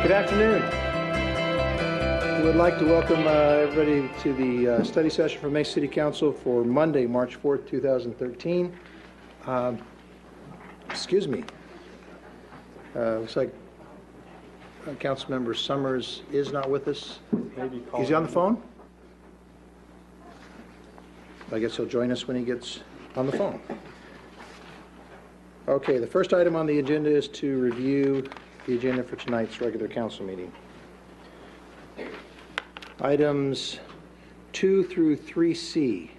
Good afternoon. We would like to welcome everybody to the study session for Mesa City Council for Monday, March 4th, 2013. Excuse me. Looks like Councilmember Summers is not with us. Is he on the phone? I guess he'll join us when he gets on the phone. Okay, the first item on the agenda is to review the agenda for tonight's regular council meeting. Items 2 through 3C.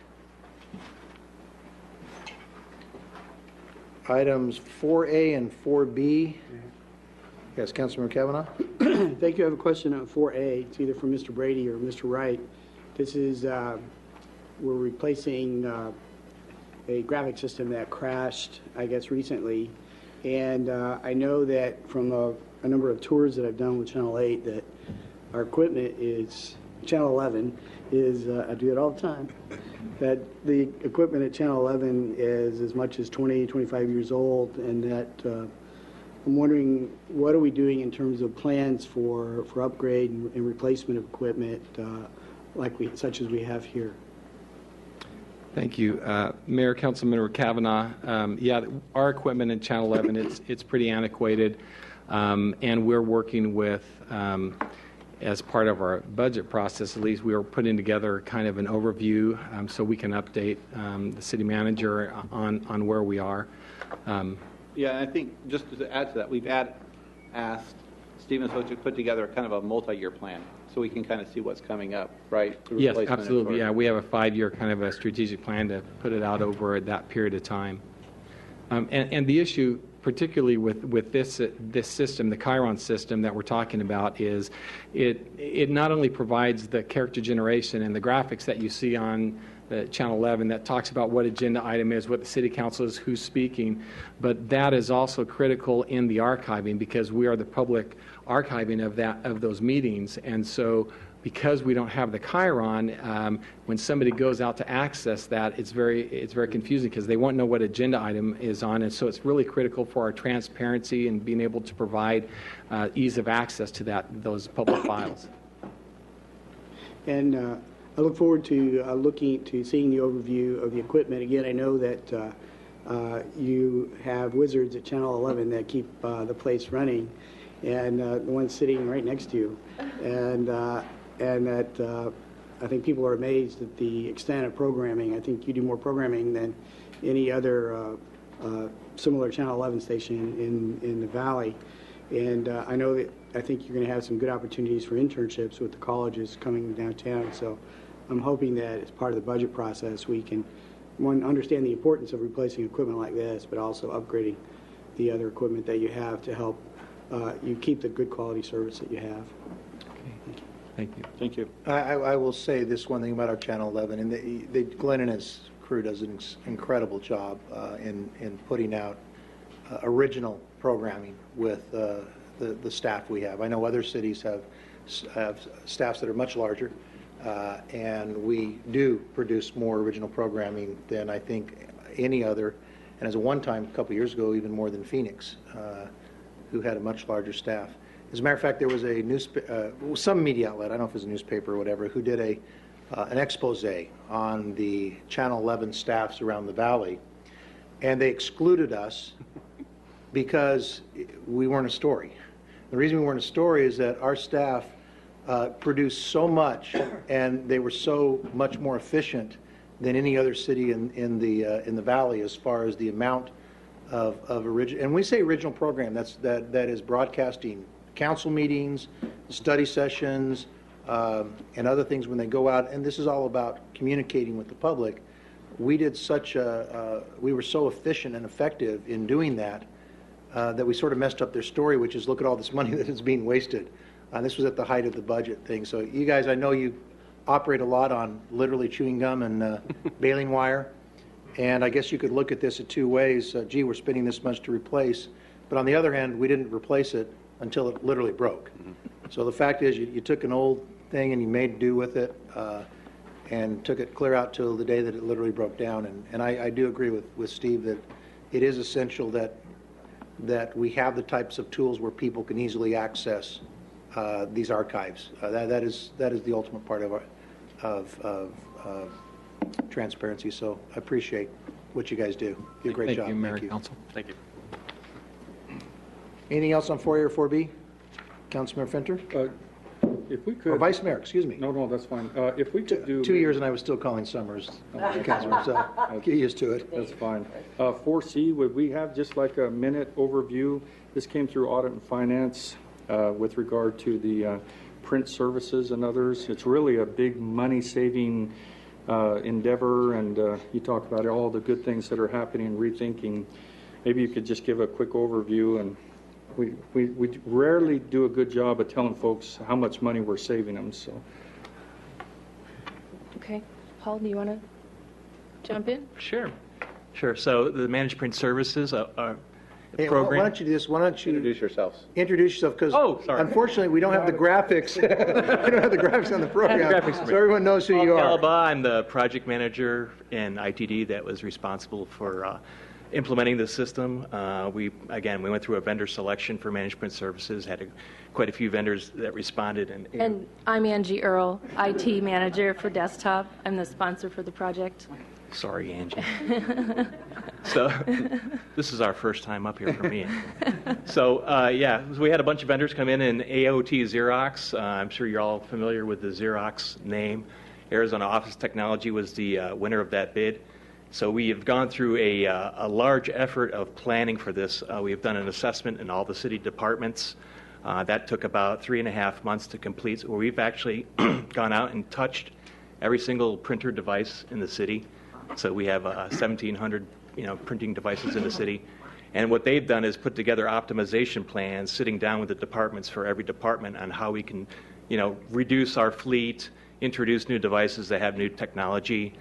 Items 4A and 4B. Yes, Councilmember Kavanaugh. Thank you. I have a question on 4A. It's either from Mr. Brady or Mr. Wright. This is, we're replacing a graphic system that crashed, I guess, recently. And I know that from a number of tours that I've done with Channel 8 that our equipment is, Channel 11 is, I do it all the time, that the equipment at Channel 11 is as much as 20, 25 years old, and that I'm wondering, what are we doing in terms of plans for upgrade and replacement of equipment such as we have here? Thank you. Mayor, Councilmember Kavanaugh, yeah, our equipment in Channel 11, it's pretty antiquated, and we're working with, as part of our budget process, at least, we are putting together kind of an overview so we can update the city manager on where we are. Yeah, I think just to add to that, we've asked Stephen to put together kind of a multi-year plan so we can kind of see what's coming up, right? Yes, absolutely. Yeah, we have a 5-year kind of a strategic plan to put it out over that period of time. And the issue, particularly with this system, the Chiron system that we're talking about, is it not only provides the character generation and the graphics that you see on the Channel 11 that talks about what agenda item is, what the city council is, who's speaking, but that is also critical in the archiving because we are the public archiving of those meetings. And so because we don't have the Chiron, when somebody goes out to access that, it's very confusing because they won't know what agenda item is on, and so it's really critical for our transparency and being able to provide ease of access to those public files. And I look forward to seeing the overview of the equipment. Again, I know that you have wizards at Channel 11 that keep the place running, and the one sitting right next to you, and that I think people are amazed at the extent of programming. I think you do more programming than any other similar Channel 11 station in the Valley. And I know that I think you're going to have some good opportunities for internships with the colleges coming downtown. So I'm hoping that as part of the budget process, we can, one, understand the importance of replacing equipment like this, but also upgrading the other equipment that you have to help you keep the good quality service that you have. Okay. Thank you. Thank you. I will say this one thing about our Channel 11, and Glenn and his crew does an incredible job in putting out original programming with the staff we have. I know other cities have staffs that are much larger, and we do produce more original programming than I think any other, and as a one-time, a couple years ago, even more than Phoenix, who had a much larger staff. As a matter of fact, there was some media outlet, I don't know if it was a newspaper or whatever, who did an expose on the Channel 11 staffs around the Valley, and they excluded us because we weren't a story. The reason we weren't a story is that our staff produced so much, and they were so much more efficient than any other city in the Valley as far as the amount of original. And when we say original program, that is broadcasting council meetings, study sessions, and other things when they go out. And this is all about communicating with the public. We did we were so efficient and effective in doing that that we sort of messed up their story, which is look at all this money that is being wasted. This was at the height of the budget thing. So you guys, I know you operate a lot on literally chewing gum and baling wire. And I guess you could look at this in two ways. Gee, we're spending this much to replace. But on the other hand, we didn't replace it until it literally broke. So the fact is you took an old thing and you made do with it and took it clear out till the day that it literally broke down. And I do agree with Steve that it is essential that we have the types of tools where people can easily access these archives. That is the ultimate part of transparency. So I appreciate what you guys do. You do a great job. Thank you, Mayor and Council. Thank you. Anything else on 4A or 4B? Councilmember Finter? If we Or could, Vice Mayor, excuse me. no, that's fine. If we could do. 2 years and I was still calling Summers, Councilman, so get used to it. That's fine. 4C, would we have just like a minute overview? This came through Audit and Finance with regard to the print services and others. It's really a big money-saving endeavor, and you talk about all the good things that are happening and rethinking. Maybe you could just give a quick overview, and we rarely do a good job of telling folks how much money we're saving them, so. Okay. Paul, do you want to jump in? Sure. Sure. So the Managed Print Services are Hey, program. why don't you do this? Why don't you Introduce yourselves. introduce yourself? Because Oh, sorry. unfortunately, we don't have the graphics. We don't have the graphics on the program, graphics. so everyone knows who you are. Alba, I'm the project manager in ITD that was responsible for implementing the system. We went through a vendor selection for Managed Print Services, had quite a few vendors that responded. And I'm Angie Earl, IT manager for desktop. I'm the sponsor for the project. Sorry, Angie. So this is our first time up here for me. So we had a bunch of vendors come in, and AOT Xerox. I'm sure you're all familiar with the Xerox name. Arizona Office Technology was the winner of that bid. So we have gone through a large effort of planning for this. We have done an assessment in all the city departments. That took about 3.5 months to complete, where we've actually gone out and touched every single printer device in the city. So we have 1,700 printing devices in the city. And what they've done is put together optimization plans, sitting down with the departments for every department on how we can reduce our fleet, introduce new devices that have new technology,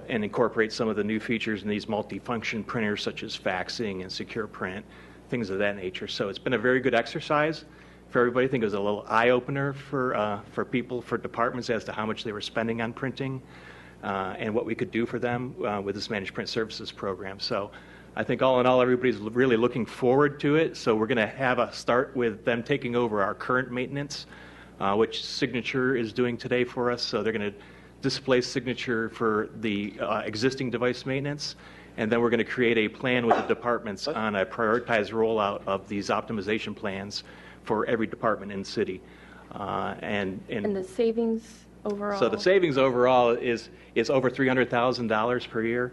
and incorporate some of the new features in these multifunction printers such as faxing and secure print, things of that nature. So it's been a very good exercise for everybody. I think it was a little eye-opener for people, for departments, as to how much they were spending on printing and what we could do for them with this Managed Print Services program. So I think all in all, everybody's really looking forward to it. So we're going to have a start with them taking over our current maintenance, which Signature is doing today for us. So they're going to displace Signature for the existing device maintenance, and then we're going to create a plan with the departments on a prioritized rollout of these optimization plans for every department in the city. And the savings overall? So the savings overall is over $300,000 per year,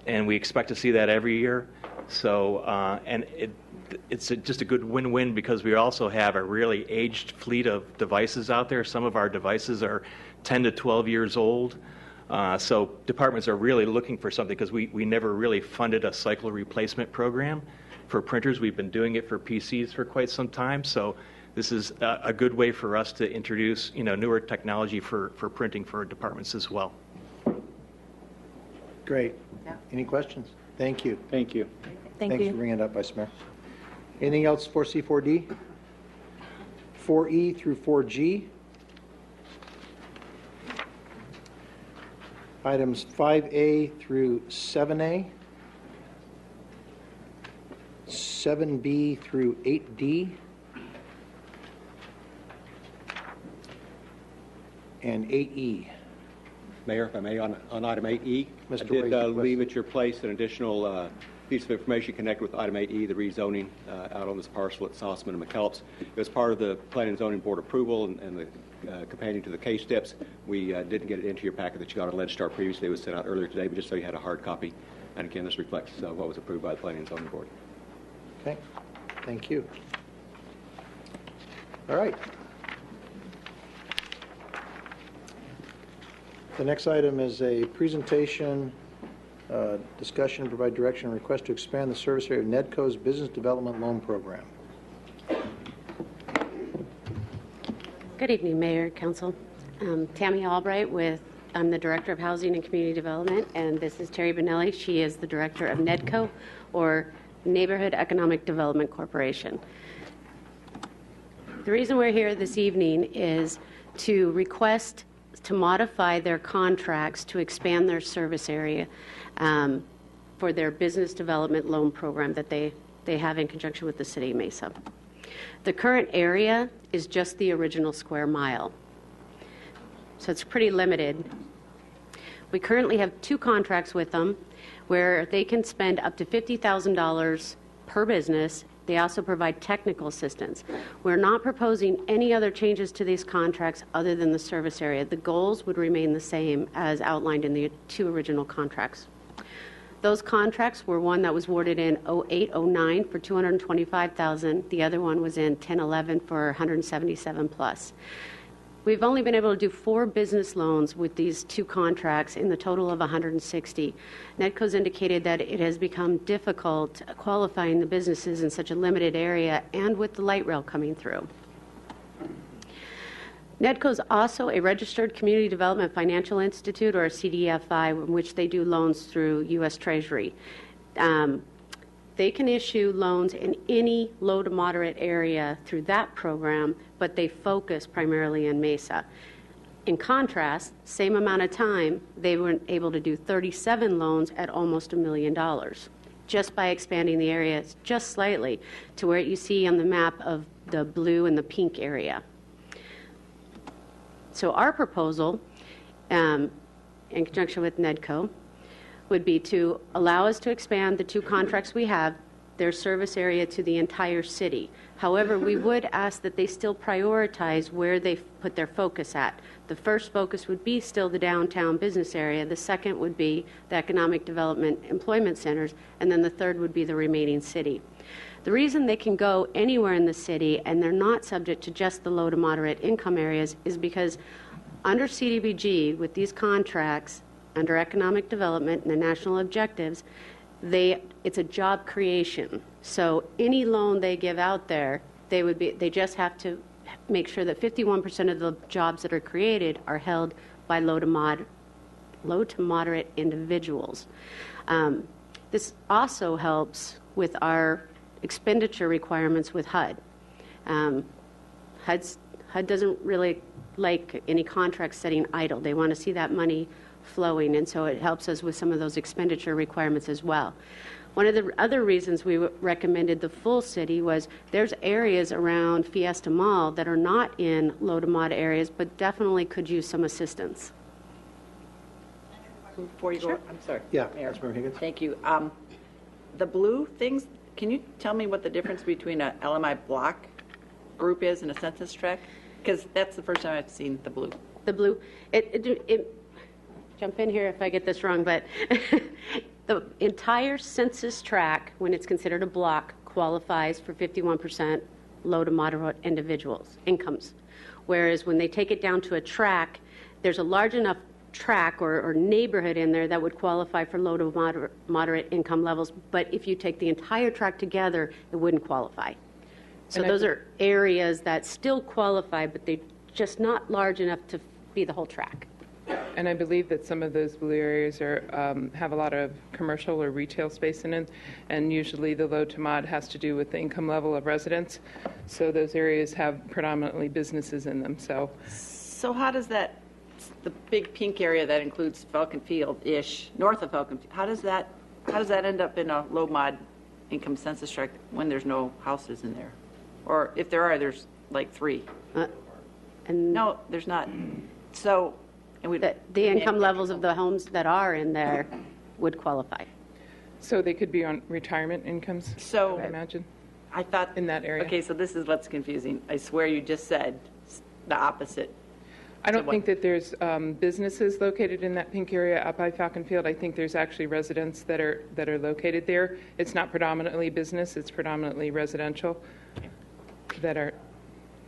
and we expect to see that every year. So it's just a good win-win, because we also have a really aged fleet of devices out there. Some of our devices are 10 to 12 years old. So departments are really looking for something, because we never really funded a cycle replacement program for printers. We've been doing it for PCs for quite some time. So this is a good way for us to introduce newer technology for printing for departments as well. Great. Any questions? Thank you. Thank you. Thank Thanks you. for bringing it up, Vice Mayor. Anything else for C, 4D? 4E through 4G? Items 5A through 7A? 7B through 8D? And 8E? Mayor, if I may, on item 8E, I Mr. did Wade, leave at your place an additional piece of information connected with item 8E, the rezoning out on this parcel at Sossaman and McKellips. It was part of the Planning and Zoning Board approval and the companion to the case steps. We didn't get it into your packet that you got on Ledge Star previously. It was sent out earlier today, but just so you had a hard copy. And again, this reflects what was approved by the Planning and Zoning Board. Okay, thank you. All right. The next item is a presentation, discussion, provide direction, and request to expand the service area of NEDCO's Business Development Loan Program. Good evening, Mayor, Council. Tammy Albright I'm the Director of Housing and Community Development, and this is Terry Benelli. She is the Director of NEDCO, or Neighborhood Economic Development Corporation. The reason we're here this evening is to request to modify their contracts to expand their service area for their business development loan program that they have in conjunction with the City of Mesa. The current area is just the original square mile. So it's pretty limited. We currently have 2 contracts with them where they can spend up to $50,000 per business. They also provide technical assistance. We're not proposing any other changes to these contracts other than the service area. The goals would remain the same as outlined in the 2 original contracts. Those contracts were one that was awarded in 08-09 for $225,000. The other one was in 10-11 for $177 plus. We've only been able to do 4 business loans with these 2 contracts in the total of 160. Nedco's indicated that it has become difficult qualifying the businesses in such a limited area and with the light rail coming through. Nedco is also a registered community development financial institute, or a CDFI, in which they do loans through U.S. Treasury. They can issue loans in any low to moderate area through that program, but they focus primarily in Mesa. In contrast, same amount of time, they were able to do 37 loans at almost $1 million, just by expanding the area just slightly to where you see on the map of the blue and the pink area. So our proposal, in conjunction with Nedco, would be to allow us to expand the 2 contracts we have, their service area, to the entire city. However, we would ask that they still prioritize where they put their focus at. The first focus would be still the downtown business area. The second would be the economic development employment centers. And then the third would be the remaining city. The reason they can go anywhere in the city and they're not subject to just the low to moderate income areas is because under CDBG, with these contracts, under economic development and the national objectives, it's a job creation. So any loan they give out there, they just have to make sure that 51% of the jobs that are created are held by low to moderate individuals. This also helps with our expenditure requirements with HUD. HUD doesn't really like any contracts sitting idle. They want to see that money flowing, and so it helps us with some of those expenditure requirements as well. One of the other reasons we recommended the full city was there's areas around Fiesta Mall that are not in low to mod areas, but definitely could use some assistance. Before you go, I'm sorry. Yeah, Mayor. Councilmember Higgins. Thank you. The blue things, can you tell me what the difference between a LMI block group is and a census tract? Because that's the first time I've seen the blue. The blue, jump in here if I get this wrong, but the entire census tract, when it's considered a block, qualifies for 51% low to moderate individuals' incomes. Whereas when they take it down to a tract, there's a large enough tract or neighborhood in there that would qualify for low to moderate income levels. But if you take the entire tract together, it wouldn't qualify. So those are areas that still qualify, but they're just not large enough to be the whole tract. And I believe that some of those blue areas have a lot of commercial or retail space in them, and usually the low to mod has to do with the income level of residents. So those areas have predominantly businesses in them. So how does that, the big pink area that includes Falcon Field-ish, north of Falcon Field, how does that end up in a low mod income census tract when there's no houses in there? Or if there are, there's like 3. No, there's not. So the income levels of the homes that are in there would qualify. So they could be on retirement incomes, so I imagine? I thought in that area. Okay, so this is what's confusing. I swear you just said the opposite. I don't think that there's businesses located in that pink area up by Falcon Field. I think there's actually residents that are located there. It's not predominantly business, it's predominantly residential that are.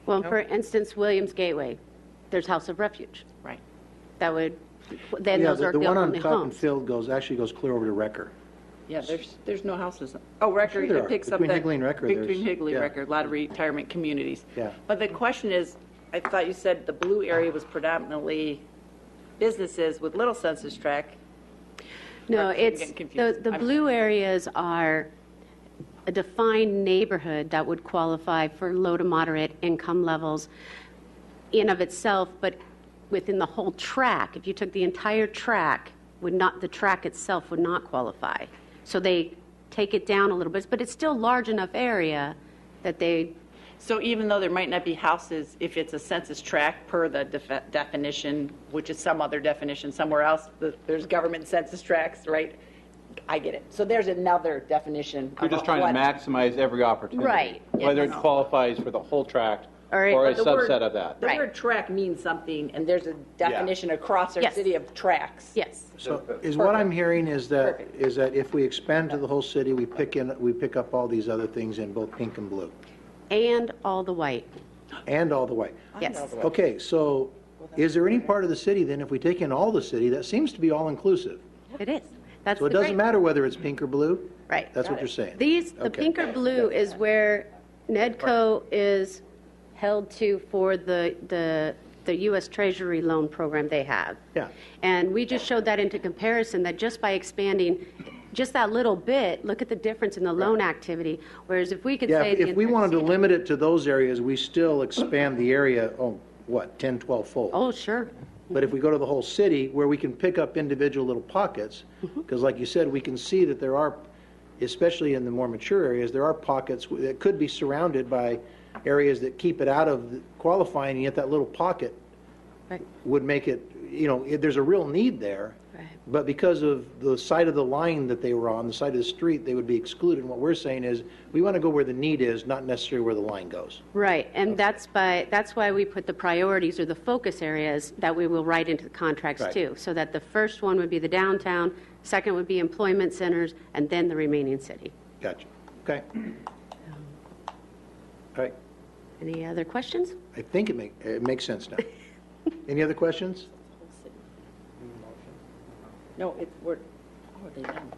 Well, for instance, Williams Gateway, there's House of Refuge. Right. That would, then those are the one on only Falcon homes. Field goes clear over to Wrecker. Yeah, there's no houses. Oh, Wrecker, Sure it picks up between that. Higley and Wrecker, Between there's- Higley and yeah. Wrecker, a lot of retirement communities. Yeah. But the question is, I thought you said the blue area was predominantly businesses with little census tract. No, I'm it's, getting confused. the blue areas are a defined neighborhood that would qualify for low to moderate income levels in of itself, but within the whole tract, if you took the entire tract, the tract itself would not qualify. So they take it down a little bit, but it's still large enough area that they So even though there might not be houses, if it's a census tract per the definition, which is some other definition somewhere else, there's government census tracts, right? I get it. So there's another definition. We're just trying to maximize every opportunity. Right. Whether Yeah. it qualifies for the whole tract Or or a But the word- subset of that. The word tract means something, and there's a definition across our Yes. city of tracts. Yes. So is what I'm hearing is that, if we expand to the whole city, we pick up all these other things in both pink and blue, And all the white. and all the way. Yes. Okay, so is there any part of the city then, if we take in all the city, that seems to be all-inclusive? It is. That's So it the doesn't great- matter whether it's pink or blue? Right. That's what you're saying? The Okay. pink or blue is where NEDCO is held to for the U.S. Treasury loan program they have. Yeah. And we just showed that into comparison, that just by expanding just that little bit, look at the difference in the loan activity. Whereas if we could Yeah, say. the if we entire wanted to city- limit it to those areas, we still expand the area, 10, 12-fold? Oh, sure. But if we go to the whole city, where we can pick up individual little pockets, because like you said, we can see that there are, especially in the more mature areas, there are pockets that could be surrounded by areas that keep it out of qualifying, and yet that little pocket Right. would make it, there's a real need there. Right. But because of the side of the line that they were on, the side of the street, they would be excluded. And what we're saying is, we want to go where the need is, not necessarily where the line goes. Right, and that's why we put the priorities or the focus areas that we will write into the contracts Right. too. So that the first one would be the downtown, second would be employment centers, and then the remaining city. Gotcha. Okay. All right. Any other questions? I think it makes sense now. Any other questions? No, we're, how are they done?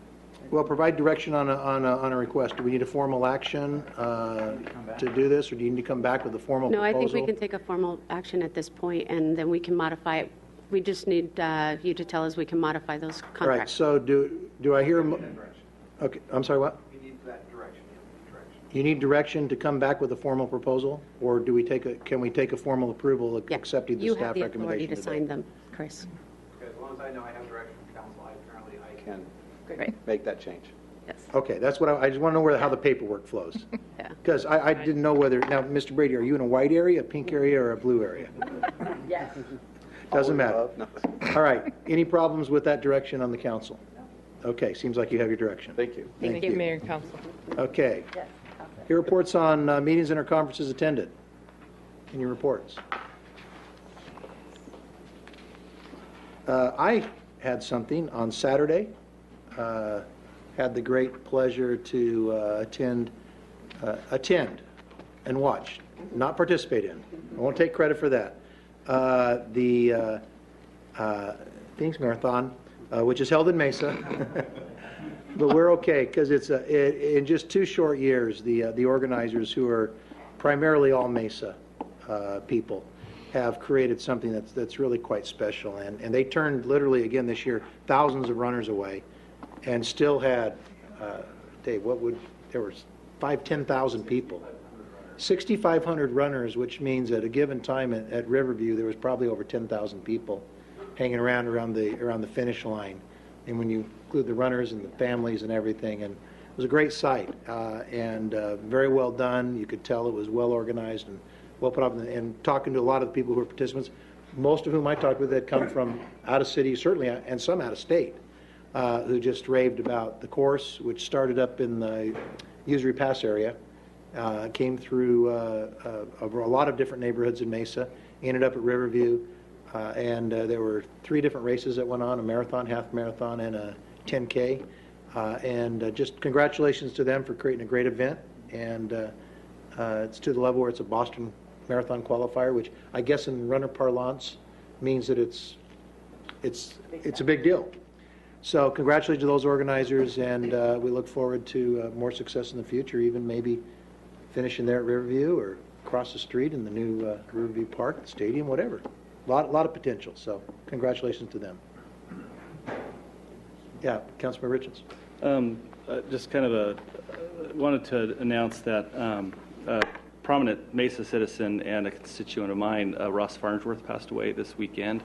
Well, provide direction on a request. Do we need a formal action to do this, or do you need to come back with a formal No, I proposal? think we can take a formal action at this point, and then we can modify it. We just need you to tell us we can modify those All right, contracts. so do I hear, okay, I'm sorry, what? You need direction to come back with a formal proposal, or can we take a formal approval Yeah. accepting the You staff have the authority recommendation to today? sign them, Chris. As long as I know I have direction from council, I can Great. make that change. Yes. Okay, that's what I just want to know how the paperwork flows. Yeah. Because I didn't know whether, now, Mr. Brady, are you in a white area, a pink area, or a blue area? Yes. Doesn't matter. All right, any problems with that direction on the council? Okay, seems like you have your direction. Thank you. Thank Thank you, Mayor and Council. Okay. Your reports on meetings and or conferences attended. Any reports? I had something on Saturday. Had the great pleasure to attend and watch, not participate in. I won't take credit for that. The Phoenix Marathon, which is held in Mesa. But we're okay, because in just 2 short years, the organizers, who are primarily all Mesa people, have created something that's really quite special. And they turned literally, again this year, thousands of runners away, and still had, Dave, there were 10,000 people. 6,500 runners, which means at a given time at Riverview, there was probably over 10,000 people hanging around the finish line. And when you include the runners and the families and everything, and it was a great sight, and very well done. You could tell it was well organized and well put up. And talking to a lot of the people who were participants, most of whom I talked with had come from out of city, certainly, and some out of state, who just raved about the course, which started up in the Usury Pass area, came through a lot of different neighborhoods in Mesa, ended up at Riverview. And there were 3 different races that went on, a marathon, half marathon, and a 10K. And just congratulations to them for creating a great event. And it's to the level where it's a Boston Marathon qualifier, which I guess in runner parlance means that it's a big deal. So congratulations to those organizers, and we look forward to more success in the future, even maybe finishing there at Riverview or across the street in the new Riverview Park, stadium, whatever. A lot of potential, so congratulations to them. Yeah, Councilman Richards. Just kind of wanted to announce that a prominent Mesa citizen and a constituent of mine, Ross Farnsworth, passed away this weekend.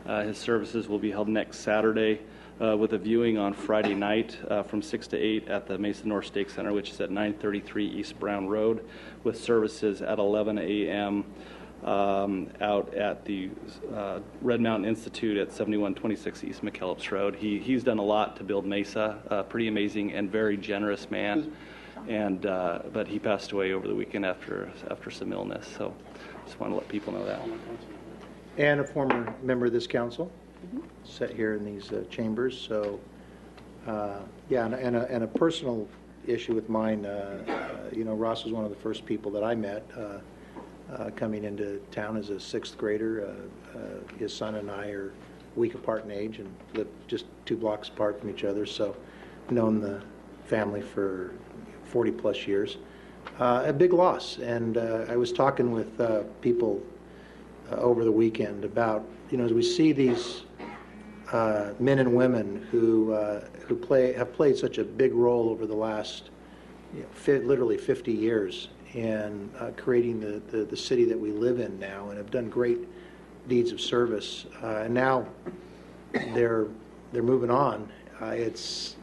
His services will be held next Saturday with a viewing on Friday night from 6 to 8 at the Mesa North Stake Center, which is at 933 East Brown Road, with services at 11 a.m. Out at the Red Mountain Institute at 7126 East McKellips Road. He's done a lot to build Mesa, pretty amazing and very generous man, and but he passed away over the weekend after some illness, so just want to let people know that. And a former member of this council, sat here in these chambers. So, yeah, and a personal issue with mine. Ross was one of the first people that I met coming into town as a sixth grader. His son and I are a week apart in age and live just 2 blocks apart from each other. So, known the family for 40 plus years. A big loss, and I was talking with people over the weekend about, as we see these men and women who have played such a big role over the last literally 50 years in creating the city that we live in now, and have done great deeds of service, and now they're moving on. It's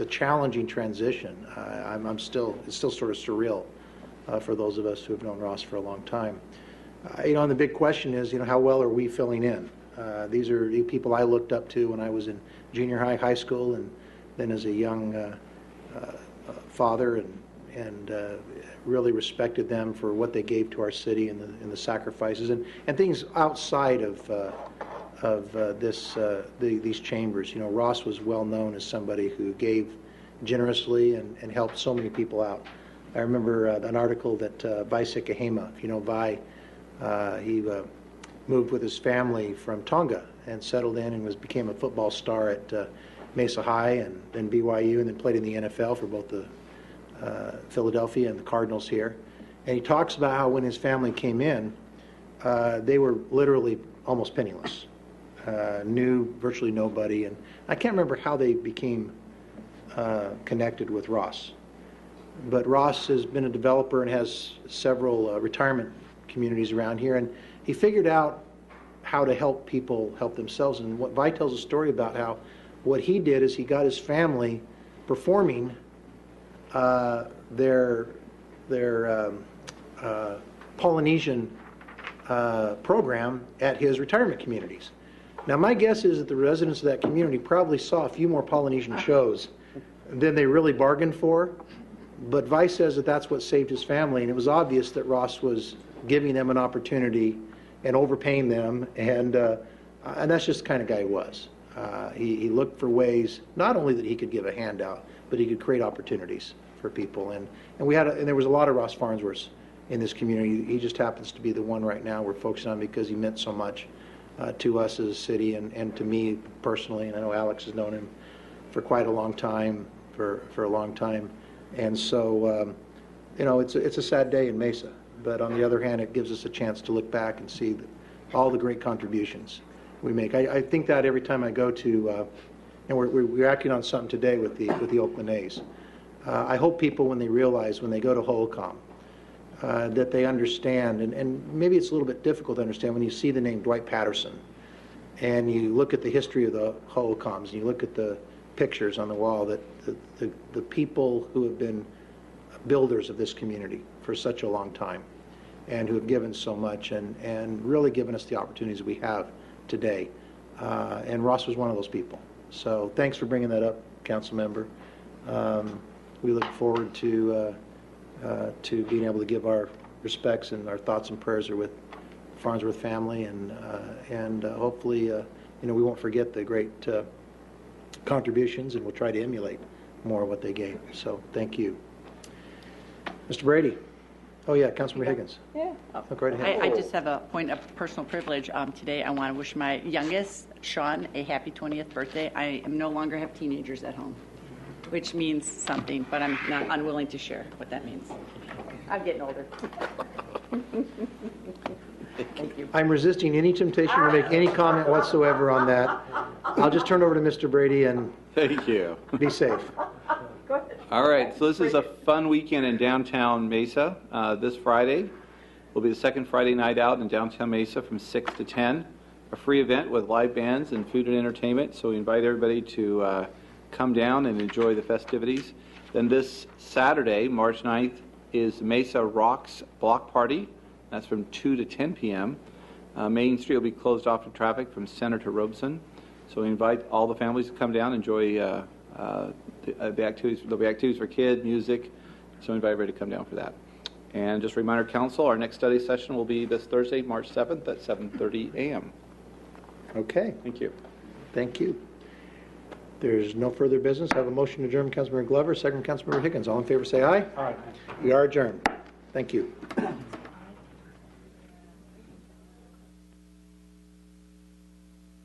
a challenging transition. It's still sort of surreal for those of us who have known Ross for a long time. And the big question is, how well are we filling in? These are the people I looked up to when I was in junior high, high school, and then as a young father, and really respected them for what they gave to our city and the sacrifices and things outside of these chambers. Ross was well known as somebody who gave generously and helped so many people out. I remember an article that Vi Sikahema, if you know Vi, he moved with his family from Tonga and settled in and became a football star at Mesa High and then BYU, and then played in the NFL for both the Philadelphia and the Cardinals here. And he talks about how when his family came in, they were literally almost penniless, knew virtually nobody, and I can't remember how they became connected with Ross. But Ross has been a developer and has several retirement communities around here, and he figured out how to help people help themselves. And what Vi tells a story about how what he did is he got his family performing their Polynesian program at his retirement communities. Now, my guess is that the residents of that community probably saw a few more Polynesian shows than they really bargained for. But Vi says that that's what saved his family, and it was obvious that Ross was giving them an opportunity and overpaying them, and that's just the kind of guy he was. He looked for ways not only that he could give a handout, but he could create opportunities for people. And there was a lot of Ross Farnsworths in this community. He just happens to be the one right now we're focusing on because he meant so much to us as a city and to me personally. And I know Alex has known him for quite a long time, for a long time. And so, it's a sad day in Mesa. But on the other hand, it gives us a chance to look back and see all the great contributions we make. I think that every time I go to, and we're acting on something today with the Oakland A's. I hope people, when they realize, when they go to Hohokam, that they understand, and maybe it's a little bit difficult to understand when you see the name Dwight Patterson, and you look at the history of the Hohokams, and you look at the pictures on the wall, that the people who have been builders of this community for such a long time, and who have given so much, and really given us the opportunities we have today. And Ross was one of those people. So thanks for bringing that up, Council Member. We look forward to being able to give our respects, and our thoughts and prayers are with Farnsworth family, and hopefully, we won't forget the great contributions, and we'll try to emulate more of what they gave. So thank you. Mr. Brady. Oh, yeah, Councilmember Higgins. Yeah. Look right ahead. I just have a point of personal privilege. Today, I want to wish my youngest, Sean, a happy 20th birthday. I no longer have teenagers at home, which means something, but I'm not unwilling to share what that means. I'm getting older. Thank you. I'm resisting any temptation to make any comment whatsoever on that. I'll just turn over to Mr. Brady and Thank you. be safe. All right, so this is a fun weekend in downtown Mesa. This Friday will be the second Friday night out in downtown Mesa from 6 to 10. a free event with live bands and food and entertainment. So we invite everybody to come down and enjoy the festivities. Then this Saturday, March 9th, is Mesa Rocks Block Party. That's from 2 to 10 p.m. Main Street will be closed off to traffic from Center to Robeson. So we invite all the families to come down, enjoy the activities. There'll be activities for kids, music. So we invite everybody to come down for that. And just a reminder, council, our next study session will be this Thursday, March 7th at 7:30 a.m. Okay. Thank you. Thank you. There's no further business. I have a motion to adjourn, Councilmember Glover, second Councilmember Higgins. All in favor say aye. Aye. We are adjourned. Thank you.